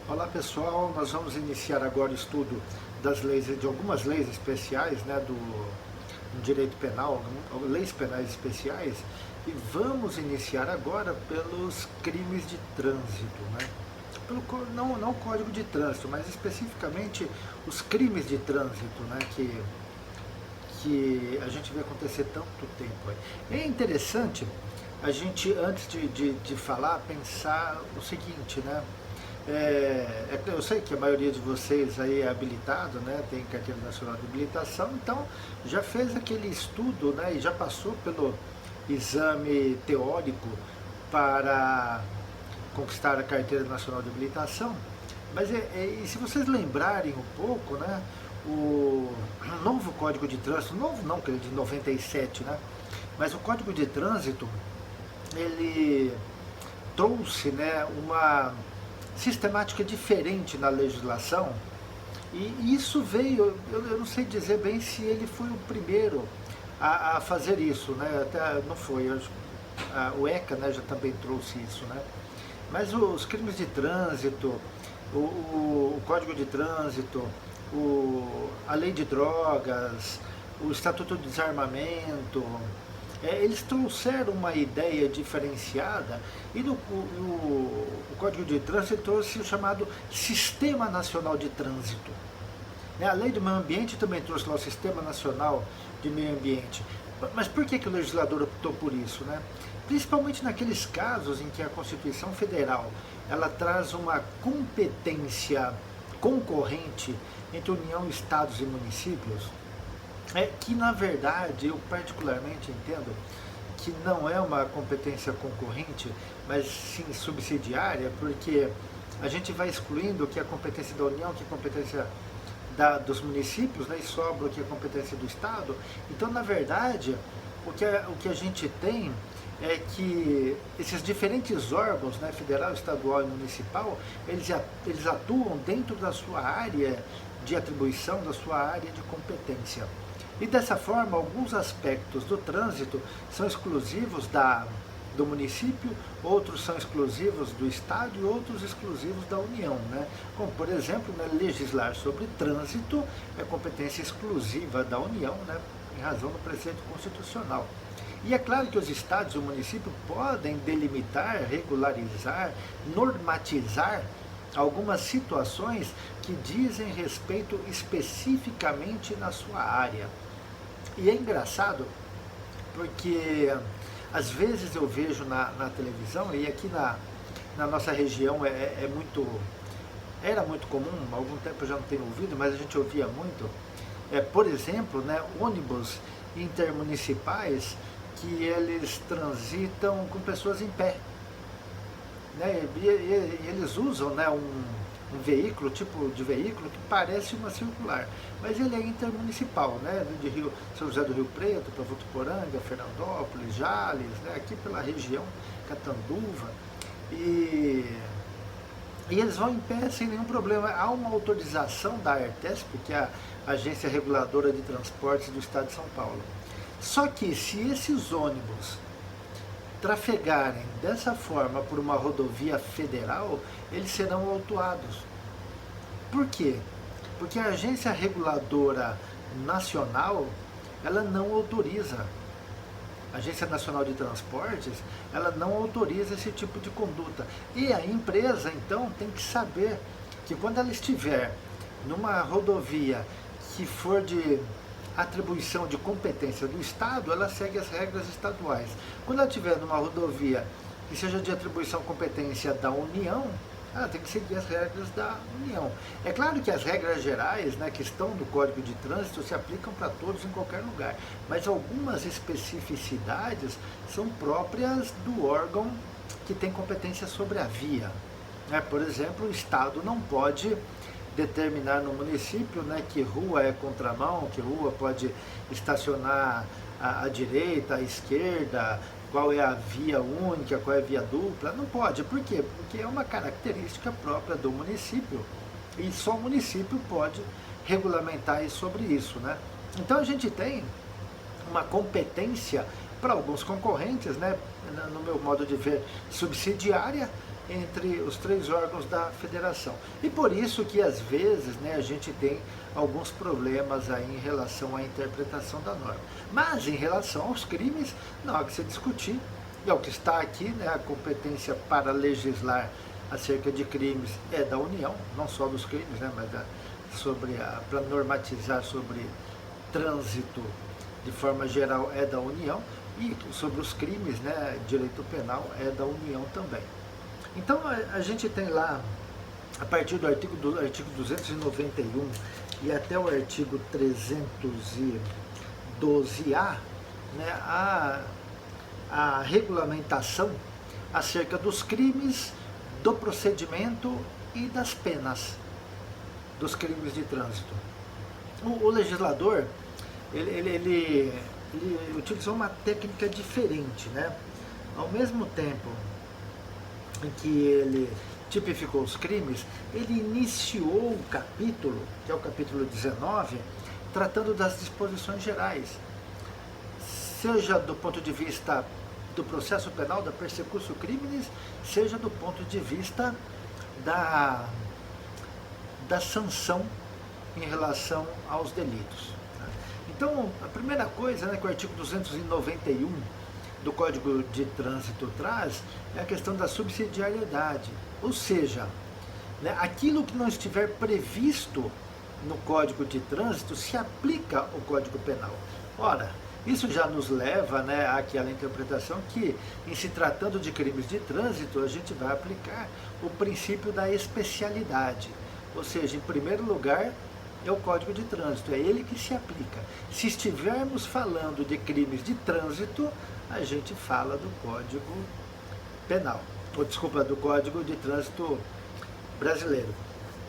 Olá pessoal, nós vamos iniciar agora o estudo das leis, de algumas leis especiais, né, do direito penal, leis penais especiais, e vamos iniciar agora pelos crimes de trânsito, né? Não o Código de Trânsito, mas especificamente os crimes de trânsito, né, que a gente vê acontecer tanto tempo aí. É interessante a gente, antes de falar, pensar o seguinte, né? Eu sei que a maioria de vocês aí é habilitado, né, tem carteira nacional de habilitação, então já fez aquele estudo, né, e já passou pelo exame teórico para conquistar a carteira nacional de habilitação. Mas e se vocês lembrarem um pouco, né, o novo Código de Trânsito, novo não, que ele é de 97, né, mas o Código de Trânsito, ele trouxe, né, uma sistemática diferente na legislação, e isso veio, eu não sei dizer bem se ele foi o primeiro a fazer isso, né? Até não foi, o ECA, né, já também trouxe isso, né? Mas os crimes de trânsito, o Código de Trânsito, a Lei de Drogas, o Estatuto de Desarmamento, eles trouxeram uma ideia diferenciada, e o Código de Trânsito trouxe o chamado Sistema Nacional de Trânsito. A Lei do Meio Ambiente também trouxe lá o Sistema Nacional de Meio Ambiente. Mas por que o legislador optou por isso, né? Principalmente naqueles casos em que a Constituição Federal ela traz uma competência concorrente entre União, Estados e municípios, que na verdade eu particularmente entendo que não é uma competência concorrente, mas sim subsidiária, porque a gente vai excluindo o que é a competência da União, o que é a competência dos municípios, né, e sobra o que é a competência do Estado. Então, na verdade, o que a gente tem é que esses diferentes órgãos, né, federal, estadual e municipal, eles atuam dentro da sua área de atribuição, da sua área de competência. E dessa forma, alguns aspectos do trânsito são exclusivos do município, outros são exclusivos do Estado e outros exclusivos da União, né? Como, por exemplo, né, legislar sobre trânsito é competência exclusiva da União, né, em razão do preceito constitucional. E é claro que os estados e o município podem delimitar, regularizar, normatizar algumas situações que dizem respeito especificamente na sua área. E é engraçado porque às vezes eu vejo na televisão, e aqui na nossa região era muito comum, há algum tempo eu já não tenho ouvido, mas a gente ouvia muito, por exemplo, né, ônibus intermunicipais que eles transitam com pessoas em pé, né, e eles usam, né, um veículo, tipo de veículo que parece uma circular, mas ele é intermunicipal, né, de São José do Rio Preto para Votuporanga, Fernandópolis, Jales, né, aqui pela região, Catanduva, e eles vão em pé sem nenhum problema. Há uma autorização da ARTESP, que é a Agência Reguladora de Transportes do Estado de São Paulo. Só que se esses ônibus trafegarem dessa forma por uma rodovia federal, eles serão autuados. Por quê? Porque a Agência Reguladora Nacional, ela não autoriza. A Agência Nacional de Transportes, ela não autoriza esse tipo de conduta. E a empresa, então, tem que saber que quando ela estiver numa rodovia que for de atribuição de competência do Estado, ela segue as regras estaduais. Quando ela estiver numa rodovia que seja de atribuição competência da União, ela tem que seguir as regras da União. É claro que as regras gerais, né, que estão no Código de Trânsito se aplicam para todos em qualquer lugar, mas algumas especificidades são próprias do órgão que tem competência sobre a via. Por exemplo, o Estado não pode determinar no município, né, que rua é contramão, que rua pode estacionar à direita, à esquerda, qual é a via única, qual é a via dupla. Não pode. Por quê? Porque é uma característica própria do município e só o município pode regulamentar sobre isso, né? Então a gente tem uma competência para alguns concorrentes, né, no meu modo de ver, subsidiária, entre os três órgãos da federação. E por isso que às vezes, né, a gente tem alguns problemas aí em relação à interpretação da norma. Mas em relação aos crimes, não há que se discutir. É o que está aqui, né, a competência para legislar acerca de crimes é da União, não só dos crimes, né, mas para normatizar sobre trânsito de forma geral é da União, e sobre os crimes, né, direito penal é da União também. Então a gente tem lá, a partir do artigo 291 e até o artigo 312A, né, a regulamentação acerca dos crimes, do procedimento e das penas dos crimes de trânsito. O legislador, ele utilizou uma técnica diferente, né? Ao mesmo tempo em que ele tipificou os crimes, ele iniciou o capítulo, que é o capítulo 19, tratando das disposições gerais, seja do ponto de vista do processo penal, da persecução crimes, seja do ponto de vista da sanção em relação aos delitos. Então, a primeira coisa, né, que o artigo 291 do Código de Trânsito traz é a questão da subsidiariedade, ou seja, né, aquilo que não estiver previsto no Código de Trânsito se aplica ao Código Penal. Ora, isso já nos leva, né, àquela interpretação que, em se tratando de crimes de trânsito, a gente vai aplicar o princípio da especialidade. Ou seja, em primeiro lugar, é o Código de Trânsito, é ele que se aplica. Se estivermos falando de crimes de trânsito, a gente fala do Código Penal, ou desculpa, do Código de Trânsito brasileiro.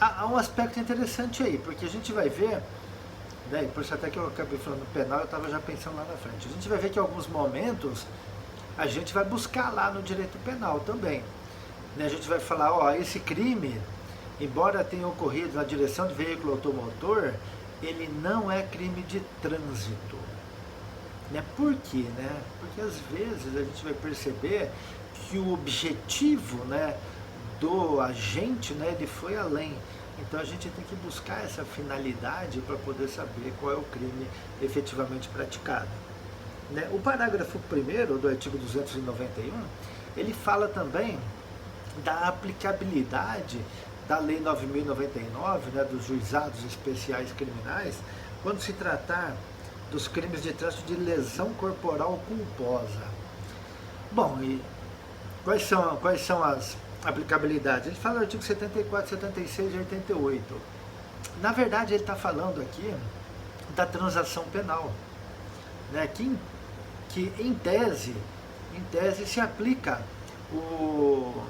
Há um aspecto interessante aí, porque a gente vai ver, né, por isso até que eu acabei falando penal, eu estava já pensando lá na frente. A gente vai ver que em alguns momentos a gente vai buscar lá no direito penal também. Né, a gente vai falar, ó, esse crime, embora tenha ocorrido na direção de veículo automotor, ele não é crime de trânsito. Né? Por quê? Né? Porque às vezes a gente vai perceber que o objetivo, né, do agente, né, ele foi além. Então a gente tem que buscar essa finalidade para poder saber qual é o crime efetivamente praticado. Né? O parágrafo 1º do artigo 291, ele fala também da aplicabilidade da Lei 9.099, né, dos juizados especiais criminais, quando se tratar dos crimes de trânsito de lesão corporal culposa. Bom, e quais são as aplicabilidades? Ele fala no artigo 74, 76 e 88. Na verdade, ele está falando aqui da transação penal, né, que em tese se aplica o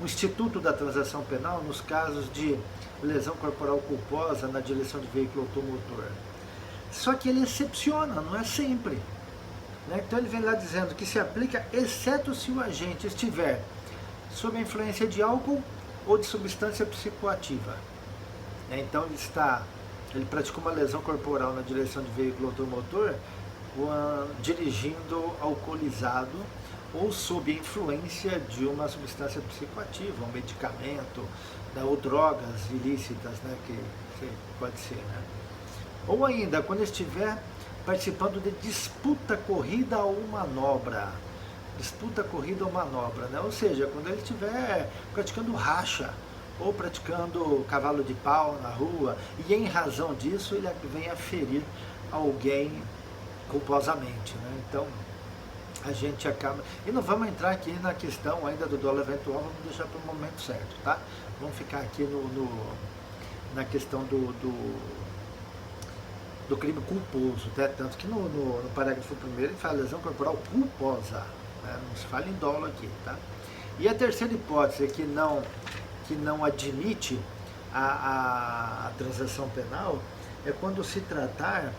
Instituto da Transação Penal nos casos de lesão corporal culposa na direção de veículo automotor. Só que ele excepciona, não é sempre. Né? Então ele vem lá dizendo que se aplica exceto se o agente estiver sob a influência de álcool ou de substância psicoativa. Então ele praticou uma lesão corporal na direção de veículo automotor dirigindo alcoolizado ou sob a influência de uma substância psicoativa, um medicamento, né, ou drogas ilícitas, né, que pode ser. Né? Ou ainda, quando estiver participando de disputa, corrida ou manobra. Disputa, corrida ou manobra, né? Ou seja, quando ele estiver praticando racha ou praticando cavalo de pau na rua e em razão disso ele vem a ferir alguém culposamente, né? Então a gente acaba... E não vamos entrar aqui na questão ainda do dolo eventual, vamos deixar para o momento certo, tá? Vamos ficar aqui na questão do crime culposo, né? Tanto que no parágrafo 1º ele fala lesão corporal culposa, né? Não se fala em dolo aqui, tá? E a terceira hipótese que não admite a transação penal é quando se tratar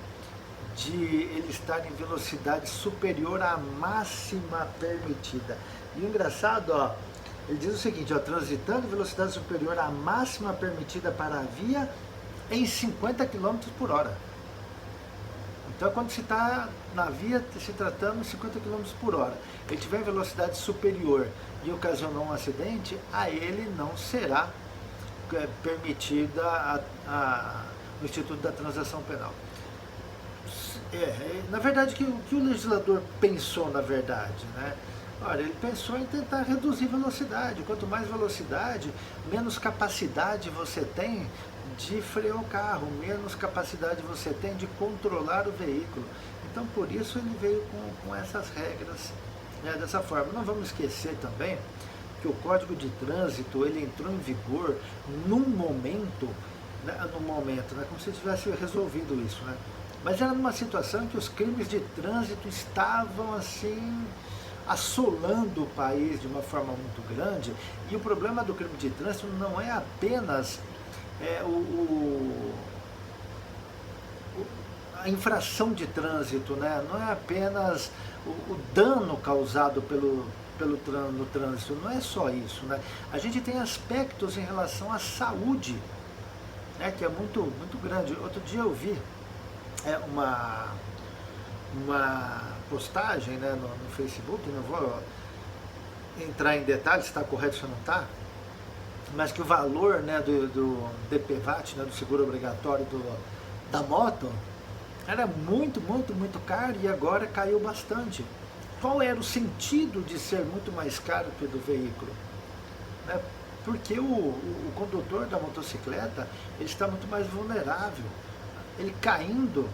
de ele estar em velocidade superior à máxima permitida. E o engraçado, ó, ele diz o seguinte, ó, transitando em velocidade superior à máxima permitida para a via em 50 km por hora. Então, quando se está na via se tratando de 50 km por hora, ele tiver velocidade superior e ocasionou um acidente, a ele não será permitida no Instituto da Transação Penal. Na verdade, o que o legislador pensou, na verdade, né? Olha, ele pensou em tentar reduzir velocidade. Quanto mais velocidade, menos capacidade você tem de frear o carro, menos capacidade você tem de controlar o veículo. Então, por isso ele veio com essas regras, né, dessa forma. Não vamos esquecer também que o Código de Trânsito ele entrou em vigor num momento, né, como se tivesse resolvido isso, né? Mas era numa situação em que os crimes de trânsito estavam assim assolando o país de uma forma muito grande, e o problema do crime de trânsito não é apenas a infração de trânsito, né? Não é apenas o dano causado no trânsito, não é só isso, né? A gente tem aspectos em relação à saúde, né, que é muito, muito grande. Outro dia eu vi uma postagem, né, no Facebook, não vou entrar em detalhes se está correto ou se não está, mas que o valor, né, do DPVAT, né, do seguro obrigatório da moto, era muito, muito, muito caro e agora caiu bastante. Qual era o sentido de ser muito mais caro que o do veículo? Né? Porque o condutor da motocicleta ele está muito mais vulnerável. Ele caindo,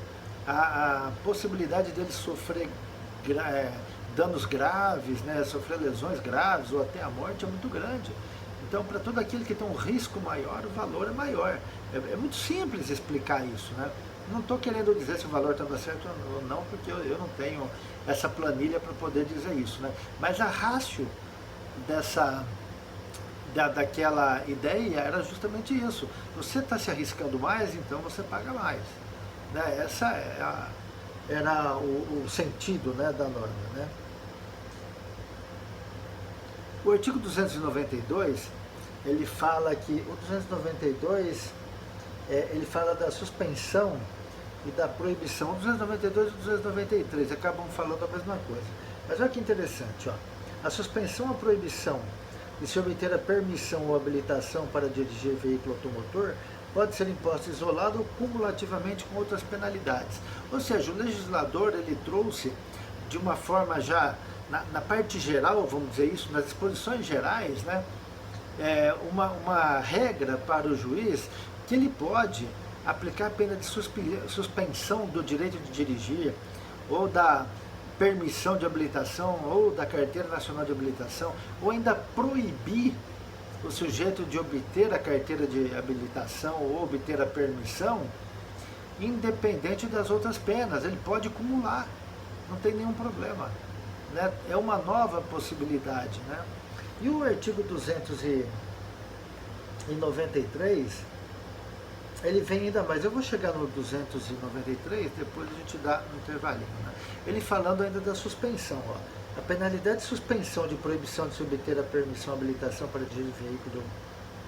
a possibilidade dele sofrer danos graves, né, sofrer lesões graves ou até a morte é muito grande. Então, para todo aquele que tem um risco maior, o valor é maior. É muito simples explicar isso, né? Não estou querendo dizer se o valor está certo ou não, porque eu não tenho essa planilha para poder dizer isso, né? Mas a ratio daquela ideia era justamente isso. Você está se arriscando mais, então você paga mais. Né? Essa era o sentido, né, da norma, né? O artigo 292, ele fala que o 292 ele fala da suspensão e da proibição. O 292 e o 293 acabam falando a mesma coisa. Mas olha que interessante, ó. A suspensão ou a proibição de se obter a permissão ou habilitação para dirigir veículo automotor pode ser imposta isolado ou cumulativamente com outras penalidades. Ou seja, o legislador ele trouxe de uma forma já, na parte geral, vamos dizer isso, nas disposições gerais, né, uma regra para o juiz que ele pode aplicar a pena de suspensão do direito de dirigir, ou da permissão de habilitação, ou da carteira nacional de habilitação, ou ainda proibir o sujeito de obter a carteira de habilitação ou obter a permissão, independente das outras penas. Ele pode acumular, não tem nenhum problema, né? É uma nova possibilidade, né? E o artigo 293, ele vem ainda mais. Eu vou chegar no 293, depois a gente dá um intervalinho, né? Ele falando ainda da suspensão, ó. A penalidade de suspensão de proibição de se obter a permissão ou habilitação para dirigir veículo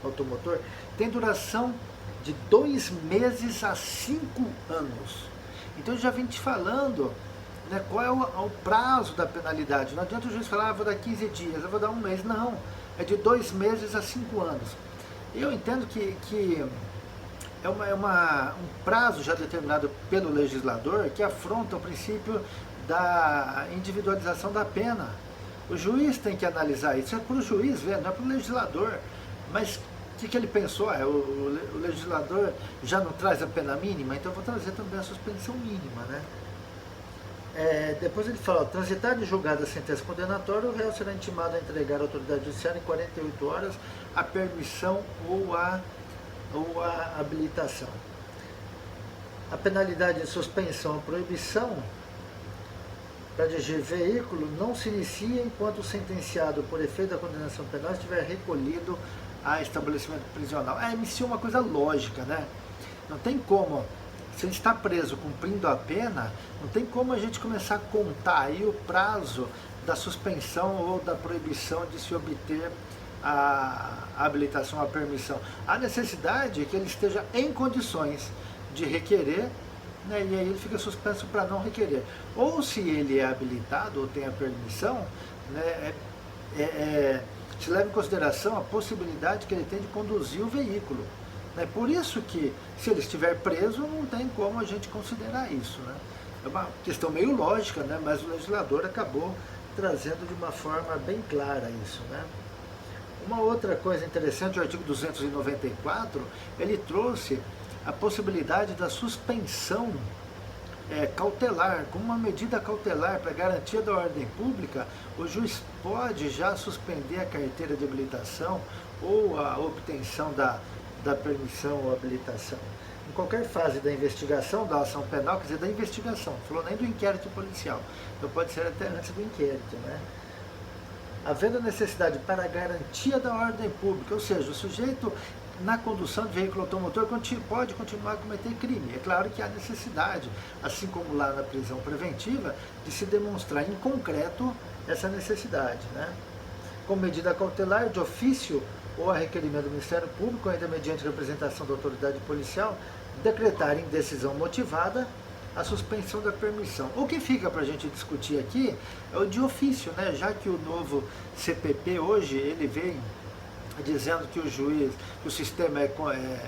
automotor tem duração de 2 meses a 5 anos. Então eu já vim te falando, né, qual é o prazo da penalidade. Não adianta o juiz falar, vou dar 15 dias, eu vou dar um mês. Não, é de 2 meses a 5 anos. Eu entendo que é um prazo já determinado pelo legislador que afronta o princípio da individualização da pena. O juiz tem que analisar isso, é para o juiz ver, não é para o legislador. Mas o que ele pensou? O legislador já não traz a pena mínima, então eu vou trazer também a suspensão mínima, né? Depois ele fala, transitar de julgada a sentença condenatória, o réu será intimado a entregar à autoridade judiciária em 48 horas a permissão ou a habilitação. A penalidade de suspensão ou proibição para dirigir veículo não se inicia enquanto o sentenciado, por efeito da condenação penal, estiver recolhido a estabelecimento prisional. Inicia uma coisa lógica, né? Não tem como, se ele está preso cumprindo a pena, não tem como a gente começar a contar aí o prazo da suspensão ou da proibição de se obter a habilitação, a permissão. A necessidade é que ele esteja em condições de requerer né, e aí ele fica suspenso para não requerer. Ou se ele é habilitado ou tem a permissão, né, se leva em consideração a possibilidade que ele tem de conduzir o veículo. Né? Por isso que, se ele estiver preso, não tem como a gente considerar isso. Né? É uma questão meio lógica, né? Mas o legislador acabou trazendo de uma forma bem clara isso. Né? Uma outra coisa interessante, o artigo 294, ele trouxe a possibilidade da suspensão cautelar, como uma medida cautelar para garantia da ordem pública. O juiz pode já suspender a carteira de habilitação ou a obtenção da permissão ou habilitação. Em qualquer fase da investigação, da ação penal, quer dizer, da investigação, não falou nem do inquérito policial, então pode ser até antes do inquérito, né? Havendo necessidade para a garantia da ordem pública, ou seja, o sujeito na condução de veículo automotor pode continuar a cometer crime. É claro que há necessidade, assim como lá na prisão preventiva, de se demonstrar em concreto essa necessidade, né? Como medida cautelar, de ofício ou a requerimento do Ministério Público, ainda mediante representação da autoridade policial, decretar em decisão motivada a suspensão da permissão. O que fica para a gente discutir aqui é o de ofício, né? Já que o novo CPP hoje, ele vem dizendo que o juiz, que o sistema é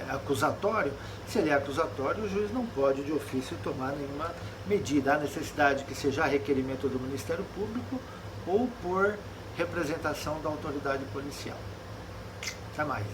acusatório. Se ele é acusatório, o juiz não pode de ofício tomar nenhuma medida. Há necessidade que seja requerimento do Ministério Público ou por representação da autoridade policial. Até mais.